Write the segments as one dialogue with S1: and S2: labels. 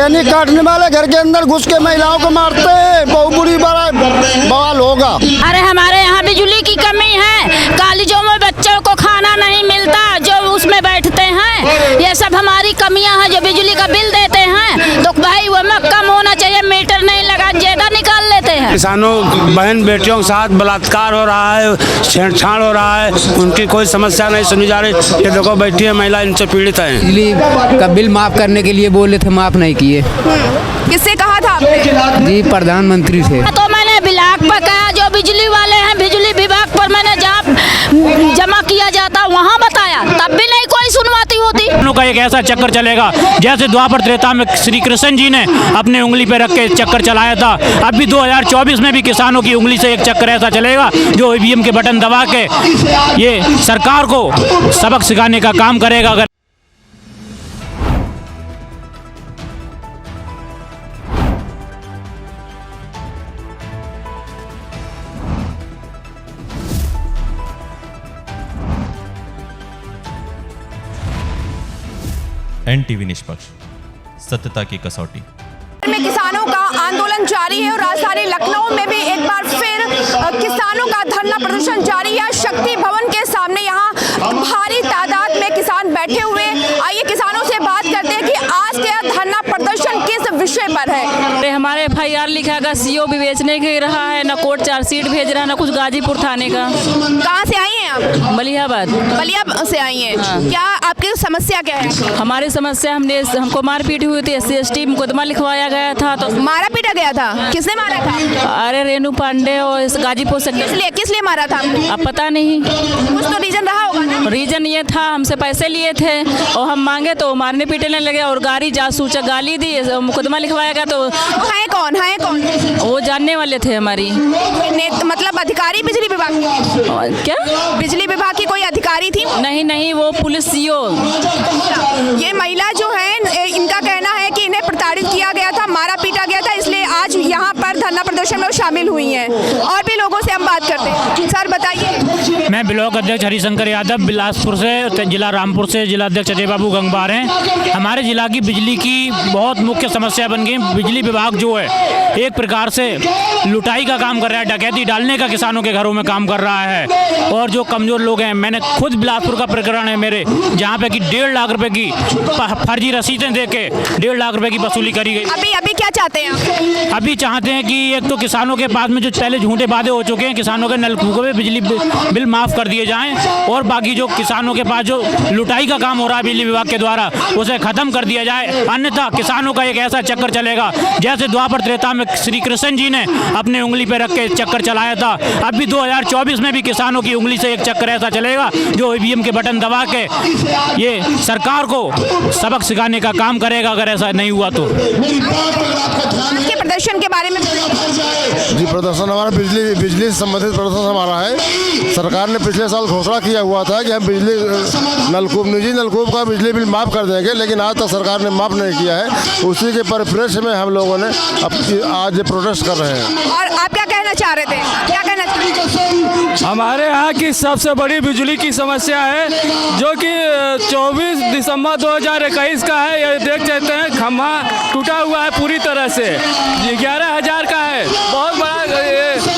S1: सैनिक काटने वाले घर के अंदर घुस के महिलाओं को मारते हैं, बहुत बुरी बवाल होगा।
S2: अरे हमारे यहाँ बिजली की कमी है, कॉलेजों में बच्चों को खाना नहीं मिलता, जो उसमें बैठते हैं, ये सब हमारी कमियां हैं। जो बिजली का बिल देते हैं तो भाई वो में कम होना चाहिए, मीटर नहीं लगा, ज्यादा निकाल लेते हैं।
S3: किसानों बहन बेटियों के साथ बलात्कार हो रहा है, छेड़छाड़ हो रहा है, उनकी कोई समस्या नहीं सुनी जा रही। ये देखो बैठी है महिला, इनसे पीड़ित है।
S4: बिजली का बिल माफ करने के लिए बोले थे, माफ नहीं किए।
S5: किससे कहा था आपने?
S4: जी प्रधानमंत्री थे।
S2: तो मैंने ब्लॉक पर कहा, जो बिजली वाले हैं बिजली विभाग पर मैंने जमा किया जाता वहाँ बताया, तब भी नहीं कोई सुनवाती होती।
S3: का एक ऐसा चक्कर चलेगा जैसे द्वापर त्रेता में श्री कृष्ण जी ने अपने उंगली पे रख के चक्कर चलाया था, अब भी 2024 में भी किसानों की उंगली से एक चक्कर ऐसा चलेगा जो ईवीएम के बटन दबा के ये सरकार को सबक सिखाने का काम करेगा। अगर
S6: NTV निष्पक्ष, सत्यता की कसौटी
S5: में किसानों का आंदोलन जारी है और राजधानी लखनऊ में भी एक बार फिर किसानों का धरना प्रदर्शन जारी है। शक्ति भवन के सामने यहाँ भारी तादाद में किसान बैठे हुए। आइए किसानों से बात करते हैं कि आज का धरना प्रदर्शन किस विषय पर है।
S2: हमारे FIR लिखा का CO भी बेचने के रहा है, न कोर्ट चार्जशीट भेज रहा है, न कुछ गाजीपुर थाने का।
S5: कहाँ से आई हैं आप?
S2: मलिहाबाद।
S5: बलिया से आई हैं।
S2: हाँ।
S5: क्या आपकी समस्या क्या है?
S2: हमारी समस्या, हमको मारपीट हुई थी, SC/ST मुकदमा लिखवाया गया था। तो
S5: मारा पीटा गया था? किसने मारा था?
S2: अरे रेणु पांडे और इस गाजीपुर से।
S5: किस लिए मारा था?
S2: अब पता नहीं,
S5: कुछ तो रीजन रहा होगा ना?
S2: रीजन ये था, हमसे पैसे लिए थे और हम मांगे तो मारने पीटने लगे और गाली दी, मुकदमा लिखवाया गया। तो
S5: है कौन?
S2: वो जानने वाले थे हमारी।
S5: मतलब अधिकारी बिजली विभाग?
S2: क्या
S5: बिजली विभाग की कोई अधिकारी थी?
S2: नहीं, वो पुलिस CO।
S5: ये महिला जो है, इनका कहना है कि इन्हें प्रताड़ित किया गया था, मारा पीटा गया था, इसलिए आज यहाँ पर धरना प्रदर्शन में शामिल हुई हैं। और भी लोगों से हम बात करते हैं। सर बताइए।
S3: मैं ब्लॉक अध्यक्ष हरिशंकर यादव बिलासपुर से, जिला रामपुर से जिला अध्यक्ष अजय बाबू गंगवार हैं। हमारे जिला की बिजली की बहुत मुख्य समस्या बन गई। बिजली विभाग जो है एक प्रकार से लुटाई का काम कर रहा है, डकैती डालने का किसानों के घरों में काम कर रहा है। और जो कमजोर लोग हैं, मैंने खुद बिलासपुर का प्रकरण है मेरे, जहाँ पे कि 1.5 लाख रुपए की फर्जी रसीदें दे के 1.5 लाख रुपए की वसूली करी गई।
S5: अभी क्या चाहते हैं आप?
S3: अभी चाहते हैं कि एक तो किसानों के पास में जो पहले झूठे वादे हो चुके हैं, किसानों के नलकूपों में बिजली बिल माफ कर दिए जाएं, और बाकी जो किसानों के पास जो लुटाई का काम हो रहा है बिजली विभाग के द्वारा, उसे खत्म कर दिया जाए। अन्यथा किसानों का एक ऐसा चक्कर चलेगा जैसे द्वापर त्रेता में श्री कृष्ण जी ने अपने उंगली पे रख के चक्कर चलाया था, अब भी 2024 में भी किसानों की उंगली से एक चक्कर ऐसा चलेगा जो ईवीएम के बटन दबा के ये सरकार को सबक सिखाने का काम करेगा। अगर ऐसा नहीं हुआ तो
S5: के प्रदर्शन के बारे में
S1: जी, प्रदर्शन हमारा बिजली से संबंधित प्रदर्शन हमारा है। सरकार ने पिछले साल घोषणा किया हुआ था कि हम बिजली निजी नलकूप का बिजली बिल माफ़ कर देंगे, लेकिन आज तक सरकार ने माफ़ नहीं किया है। उसी के परिप्रेक्ष्य में हम लोगों ने आज प्रोटेस्ट कर रहे हैं।
S5: और आप क्या कहना चाह रहे थे? क्या कहना चाह रहे थे?
S7: हमारे यहाँ की सबसे बड़ी बिजली की समस्या है, जो कि 24 दिसंबर 2021 का है। ये देख सकते हैं, खम्भा टूटा हुआ है पूरी तरह से, 11,000 का है। बहुत बड़ा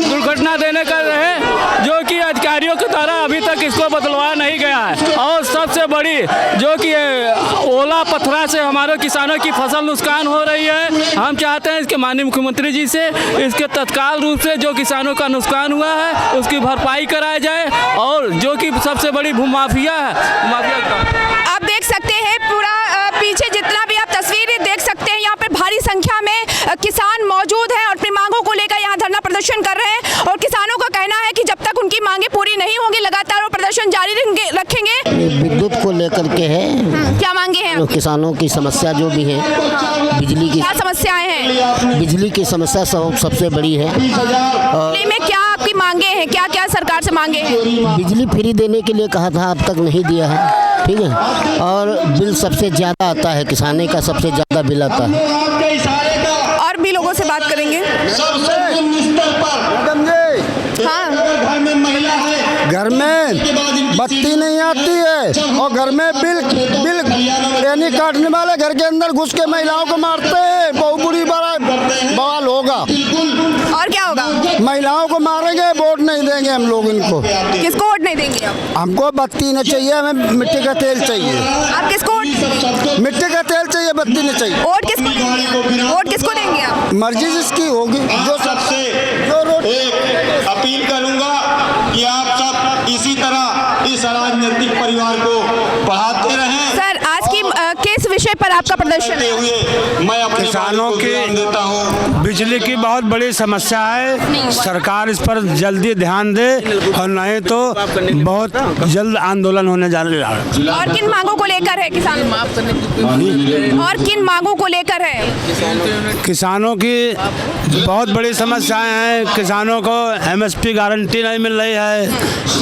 S7: दुर्घटना देने का है, जो कि अधिकारियों के द्वारा अभी तक इसको बदलवाया नहीं गया है। और सबसे बड़ी जो कि ओला पत्थरा से हमारे किसानों की फसल नुकसान हो रही है। हम चाहते हैं इसके माननीय मुख्यमंत्री जी से इसके तत्काल रूप से जो किसानों का नुकसान हुआ है उसकी भरपाई कराया जाए, और जो कि सबसे बड़ी भूमाफिया है, माफिया का।
S5: आप देख सकते हैं पूरा पीछे जितना भी आप तस्वीरें देख सकते हैं, यहाँ पे भारी संख्या में किसान मौजूद हैं और अपनी मांगों को लेकर यहाँ धरना प्रदर्शन कर रहे हैं। और किसानों का कहना है कि जब तक उनकी मांगे पूरी नहीं होंगी, लगातार वो प्रदर्शन जारी रखेंगे।
S8: विद्युत को लेकर के है।
S5: क्या मांगे हैं?
S8: किसानों की समस्या जो भी है, बिजली की
S5: क्या समस्याएं हैं?
S8: बिजली की समस्या सबसे बड़ी है।
S5: बिजली में क्या आपकी मांगे हैं? क्या क्या सरकार से मांगे हैं?
S8: बिजली फ्री देने के लिए कहा था, अब तक नहीं दिया है, ठीक है। और बिल सबसे ज़्यादा आता है, किसानी का सबसे ज़्यादा बिल आता है।
S5: और भी लोगों से बात करेंगे। हाँ,
S1: घर में बत्ती नहीं आती है और घर में बिल यानी काटने वाले घर के अंदर घुस के महिलाओं को मारते हैं। बहुत बुरी बवाल होगा।
S5: और क्या होगा?
S1: महिलाओं को मारेंगे, वोट नहीं देंगे हम लोग इनको।
S5: किसको वोट नहीं देंगे आप?
S1: हमको बत्ती नहीं चाहिए, हमें मिट्टी का तेल चाहिए।
S5: आप किसको वोट?
S1: मिट्टी का तेल चाहिए, बत्ती नहीं चाहिए।
S5: वोट किसको देंगे? वोट किसको देंगे आप?
S1: मर्जी जिसकी होगी। जो
S9: सबसे एक अपील करूंगा कि आप सब इसी तरह इस राजनीतिक परिवार को बढ़ाते रहें।
S5: सर, आज की किस विषय पर आपका प्रदर्शन है?
S9: मैं अपने
S7: किसानों
S9: की देता हूँ।
S7: बिजली की बहुत बड़ी समस्या है, सरकार इस पर जल्दी ध्यान दे और नहीं तो बहुत जल्द आंदोलन होने जा रहा है।
S5: और किन मांगों को लेकर है किसानों? और किन मांगों को लेकर है?
S7: किसानों की बहुत बड़ी समस्याएं हैं। किसानों को एमएसपी गारंटी नहीं मिल रही है,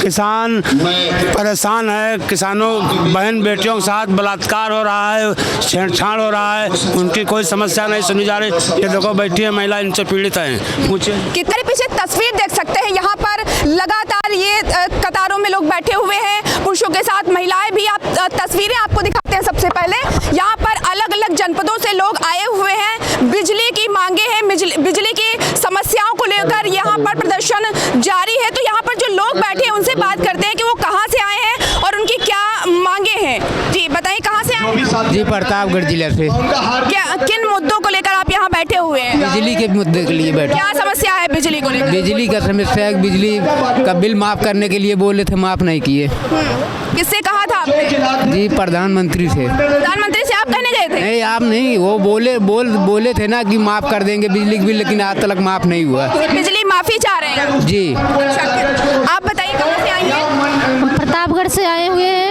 S7: किसान परेशान है, किसानों बहन बेटियों के साथ बलात्कार हो रहा है, छेड़छाड़ हो रहा है, उनकी कोई समस्या नहीं सुनी जा रही। ये देखो बैठी है महिला, इनसे पीड़ित हैं। पूछे
S5: कितने पीछे तस्वीर देख सकते हैं, यहाँ पर लगातार ये कतारों में लोग बैठे हुए हैं, पुरुषों के साथ महिलाएं भी। आप तस्वीरें आपको दिखाते हैं। सबसे पहले यहाँ पर अलग अलग जनपदों से लोग आए हुए हैं, बिजली की मांगे हैं, बिजली की समस्याओं को लेकर यहाँ पर प्रदर्शन जारी है। तो यहाँ पर जो लोग बैठे हैं उनसे बात करते हैं कि वो कहाँ से आए हैं और उनकी क्या मांगे हैं। जी बताइए, कहाँ से आए हैं?
S4: जी प्रतापगढ़ जिले से।
S5: क्या किन मुद्दों को लेकर आप यहाँ बैठे हुए हैं?
S4: बिजली के मुद्दे के लिए बैठे।
S5: क्या समस्या है बिजली को लेकर?
S4: बिजली का समस्या है, बिजली का बिल माफ करने के लिए बोले थे, माफ नहीं किए।
S5: किससे कहा था आपने?
S4: जी प्रधानमंत्री से।
S5: प्रधानमंत्री से आप कहने गए थे?
S4: नहीं, आप नहीं, वो बोले थे ना कि माफ कर देंगे बिजली के बिल, लेकिन आज तक माफ नहीं हुआ।
S5: बिजली माफी चाह रहे हैं
S4: जी।
S5: आप बताइए, कहाँ से आई हैं?
S10: प्रतापगढ़ से आए हुए हैं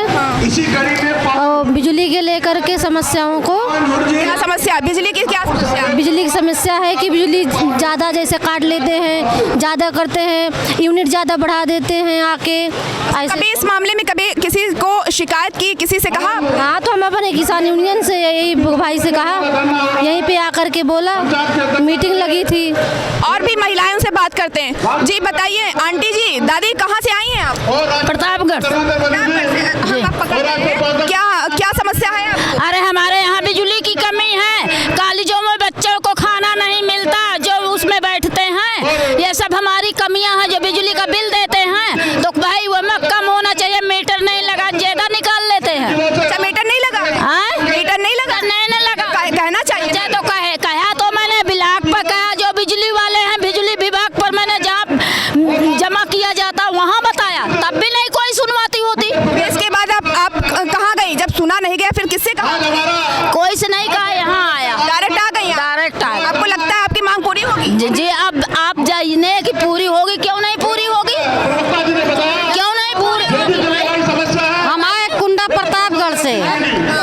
S10: और बिजली के लेकर के समस्याओं को।
S5: क्या समस्या है? बिजली की क्या समस्या है?
S10: बिजली की समस्या है कि बिजली ज़्यादा जैसे काट लेते हैं, ज़्यादा करते हैं, यूनिट ज़्यादा बढ़ा देते हैं आके।
S5: कभी इस मामले में कभी किसी को शिकायत की, किसी से कहा?
S10: हाँ, तो हम अपने किसान यूनियन से यही भाई से कहा, यहीं पे आकर के बोला, मीटिंग लगी थी।
S5: और भी महिलाएं उनसे बात करते हैं। जी बताइए आंटी जी, दादी, कहाँ से आई हैं आप?
S2: प्रतापगढ़।
S5: क्या समस्या है आपको?
S2: अरे हमारे यहाँ बिजली की कमी है, कॉलेजों में बच्चों को खाना नहीं मिलता, जो उसमें बैठते हैं, ये सब हमारी कमियां हैं। जो बिजली का बिल देते हैं तो भाई वो में कम होना चाहिए। मीटर नहीं लगा, ज्यादा निकाल लेते हैं।
S5: अच्छा, मीटर नहीं लगा? मीटर नहीं लगा?
S2: नहीं लगा।
S5: कहना चाहिए
S2: तो कहा तो मैंने ब्लॉक पर कहा, जो बिजली वाले हैं बिजली विभाग पर मैंने जहाँ जमा किया जाता वहाँ बताया, तब भी नहीं कोई सुनवाती होती।
S5: इसके बाद आप कहाँ गई? जब सुना नहीं गया फिर किससे कहा?
S2: कोई से नहीं कहा, यहाँ आया,
S5: डायरेक्ट आ गई?
S2: डायरेक्ट आया।
S5: आपको लगता है आपकी मांग पूरी होगी?
S2: जी अब आप जानिए कि पूरी होगी, क्यों नहीं पूरी होगी, क्यों नहीं पूरी?
S10: हम आए कुंडा प्रतापगढ़ से।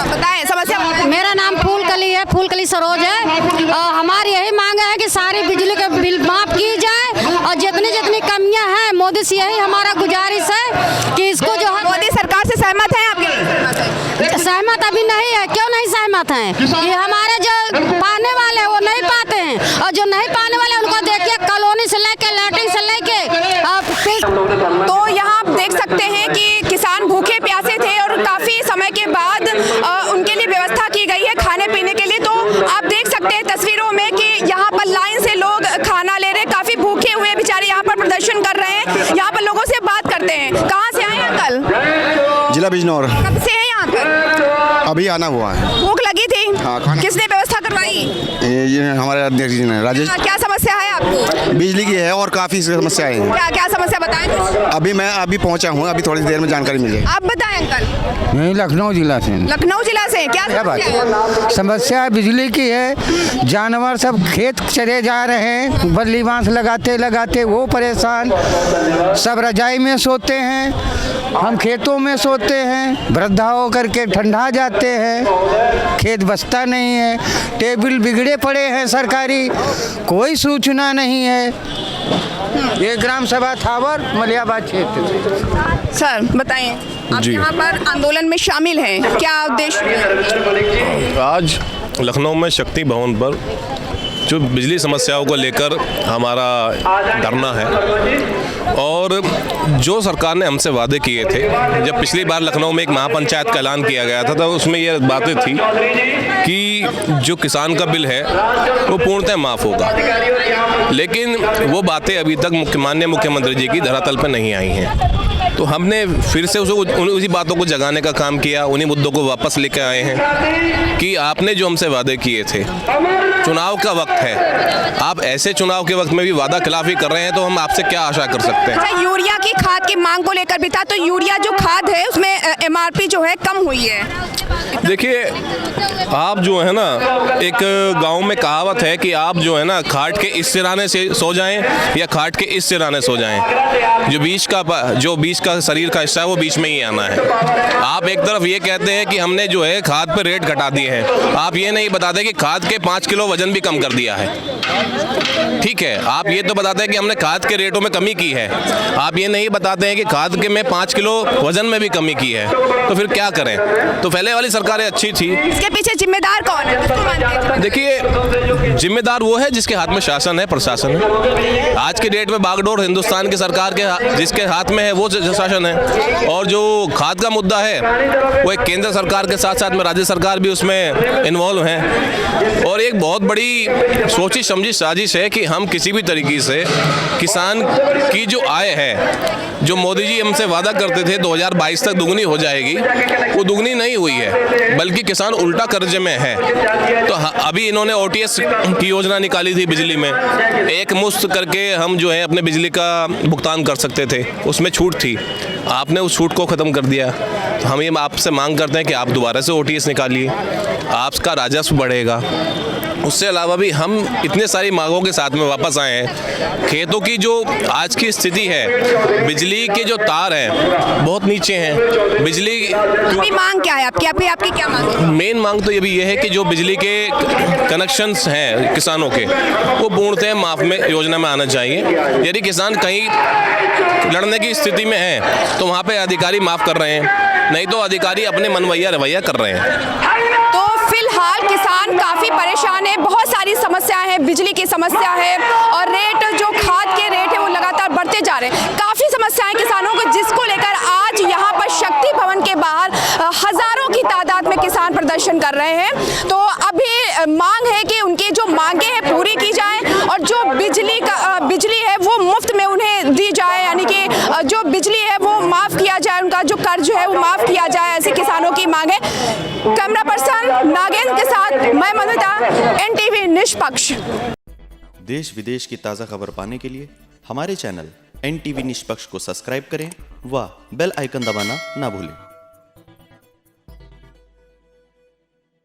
S5: बताएं समस्या।
S10: मेरा नाम फूलकली है, फूलकली सरोज है। और हमारी यही मांग है कि सारी बिजली के बिल माफ की जाए और जितनी जितनी कमियां हैं, मोदी से यही हमारा गुजारिश है कि इसको जो है।
S5: मोदी सरकार से सहमत है आपके?
S10: सहमत अभी नहीं है। क्यों नहीं सहमत हैं? कि हमारे जो पाने वाले हैं वो नहीं पाते हैं, और जो नहीं पाने वाले उनको देखिए, कॉलोनी से लेके लैट्रिन से लेके।
S5: तो यहाँ आप देख सकते हैं कि किसान भूखे प्यासे थे और काफ़ी समय के बाद उनके लिए व्यवस्था की गई है खाने पीने के लिए। तो आप देख सकते हैं तस्वीरों में कि यहाँ पर लाइन से लोग खाना ले रहे हैं, काफ़ी भूखे हुए बेचारे यहाँ पर प्रदर्शन कर रहे हैं। यहाँ पर लोगों से बात करते हैं। कहाँ से आए हैं अंकल?
S1: जिला बिजनौर।
S5: कब से है यहाँ पर?
S1: अभी आना हुआ है।
S5: भूख लगी थी?
S1: हाँ, खाना।
S5: किसने व्यवस्था करवाई?
S1: ये हमारे अध्यक्ष जी ने, राजेश।
S5: क्या समस्या है आपको?
S1: बिजली की है और काफ़ी समस्याएं हैं।
S5: क्या क्या समस्या बताएं?
S1: अभी पहुंचा हूँ, अभी थोड़ी देर में जानकारी मिल जाएगी।
S5: आप बताएं अंकल।
S4: यही लखनऊ जिला से।
S5: लखनऊ जिला से क्या समस्या है?
S4: समस्या बिजली की है, जानवर सब खेत चले जा रहे हैं, बल्ली बांस लगाते लगाते वो परेशान, सब रजाई में सोते हैं, हम खेतों में सोते हैं, वृद्धा होकर के ठंडा जाते हैं, खेत बचता नहीं है, टेबल बिगड़े पड़े हैं सरकारी, कोई सूचना नहीं है। ये ग्राम सभा थावर मलियाबाद क्षेत्र।
S5: सर बताएं, आप यहाँ पर आंदोलन में शामिल हैं, क्या उद्देश्य?
S11: आज लखनऊ में शक्ति भवन पर जो बिजली समस्याओं को लेकर हमारा धरना है और जो सरकार ने हमसे वादे किए थे, जब पिछली बार लखनऊ में एक महापंचायत का ऐलान किया गया था तब उसमें ये बातें थी कि जो किसान का बिल है वो पूर्णतः माफ़ होगा, लेकिन वो बातें अभी तक माननीय मुख्यमंत्री जी की धरातल पर नहीं आई हैं। तो हमने फिर से उसी बातों को जगाने का काम किया, उन्हीं मुद्दों को वापस लेकर आए हैं कि आपने जो हमसे वादे किए थे, चुनाव का वक्त है, आप ऐसे चुनाव के वक्त में भी वादा खिलाफी कर रहे हैं तो हम आपसे क्या आशा कर सकते हैं।
S5: अच्छा, यूरिया की खाद की मांग को लेकर भी था, तो यूरिया जो खाद है उसमें एमआरपी जो है कम हुई है।
S11: देखिए, आप जो है ना, एक गांव में कहावत है कि आप जो है ना खाट के इस सिराने से सो जाएं या खाट के इस सिराने सो जाएं, जो बीच का शरीर का हिस्सा है वो बीच में ही आना है। आप एक तरफ ये कहते हैं कि हमने जो है खाद पे रेट घटा दिए हैं, आप ये नहीं बताते कि खाद के 5 किलो वजन भी कम कर दिया है। ठीक है, आप ये तो बताते हैं कि हमने खाद के रेटों में कमी की है, आप ये नहीं बताते हैं कि खाद के में 5 किलो वजन में भी कमी की है, तो फिर क्या करें। तो पहले वाली सरकारें अच्छी थी।
S5: इसके पीछे जिम्मेदार कौन है?
S11: देखिए, जिम्मेदार वो है जिसके हाथ में शासन है, प्रशासन है। आज के डेट में बागडोर हिंदुस्तान की सरकार के जिसके हाथ में है वो शासन है, और जो खाद का मुद्दा है वो एक केंद्र सरकार के साथ साथ में राज्य सरकार भी उसमें इन्वॉल्व है। और एक बहुत बड़ी सोची समझी साजिश है कि हम किसी भी तरीके से किसान की जो आय है, जो मोदी जी हमसे वादा करते थे 2022 तक दुगनी हो जाएगी, वो दुगनी नहीं हुई है, बल्कि किसान उल्टा कर्जे में है। तो अभी इन्होंने OTS की योजना निकाली थी बिजली में, एक मुश्त करके हम जो है अपने बिजली का भुगतान कर सकते थे, उसमें छूट थी, आपने उस छूट को ख़त्म कर दिया। तो हम ये आपसे मांग करते हैं कि आप दोबारा से OTS निकालिए, आपका राजस्व बढ़ेगा। उससे अलावा भी हम इतने सारी मांगों के साथ में वापस आए हैं। खेतों की जो आज की स्थिति है, बिजली के जो तार हैं बहुत नीचे हैं। बिजली
S5: अभी मांग क्या है आपकी क्या मांग है?
S11: मेन मांग तो ये भी है कि जो बिजली के कनेक्शंस हैं किसानों के, वो पूर्णतः माफ में योजना में आना चाहिए। यदि किसान कहीं लड़ने की स्थिति में है तो वहाँ पे अधिकारी माफ कर रहे हैं, नहीं तो अधिकारी अपने मनवैया रवैया कर रहे हैं।
S5: तो फिलहाल किसान काफी परेशान है, बहुत सारी समस्याएं हैं, बिजली की समस्या है और रेट जो खाद के रेट है वो लगातार बढ़ते जा रहे हैं। काफी समस्याएं किसानों को, जिसको लेकर आज यहाँ पर शक्ति भवन के बाहर हजारों की तादाद में किसान प्रदर्शन कर रहे हैं। तो अभी मांग है कि उनकी जो मांगे हैं पूरी की जाए और जो बिजली है वो मुफ्त में उन्हें दी जाए, यानी कि जो बिजली है वो माफ किया जाए, उनका जो कर्ज है वो माफ किया जाए, ऐसे किसानों की मांग है। कैमरा पर्सन नागेंद्र के साथ मैं मनुता, NTV निष्पक्ष।
S12: देश विदेश की ताज़ा खबर पाने के लिए हमारे चैनल NTV निष्पक्ष को सब्सक्राइब करें व बेल आइकन दबाना ना भूलें।